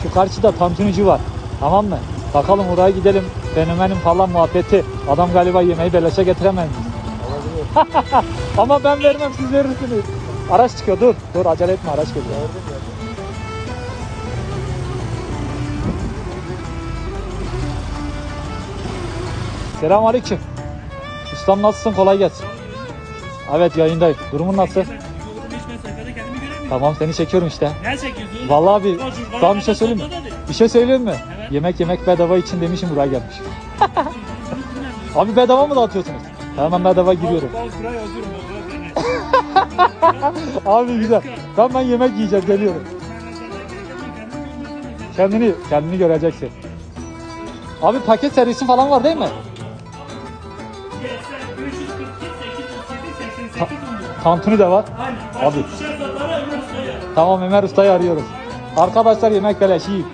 Şu karşıda tantunici var. Tamam mı? Bakalım oraya gidelim. Fenomenin falan muhabbeti. Adam galiba yemeği beleşe getiremez. Ama ben vermem, siz verirsiniz. Araç çıkıyor, dur. Dur, acele etme, araç geliyor. Selamünaleyküm. Ustam nasılsın? Kolay gelsin. Evet, yayındayım. Durumun nasıl? Tamam, seni çekiyorum işte. Ne çekiyorsun? Vallahi abi, daha bir şey söyleyeyim mi? Bir şey söyleyeyim mi? Evet. Yemek bedava için demişim, buraya gelmiş. Abi bedava mı dağıtıyorsunuz? Hemen bedava giriyorum. Abi güzel. Tamam, ben yemek yiyeceğim, geliyorum. Kendini göreceksin. Abi paket servisi falan var değil mi? Tantuni de var. Abi. Tamam, Ömer Usta'yı arıyoruz. Arkadaşlar yemek beleş, yiyin.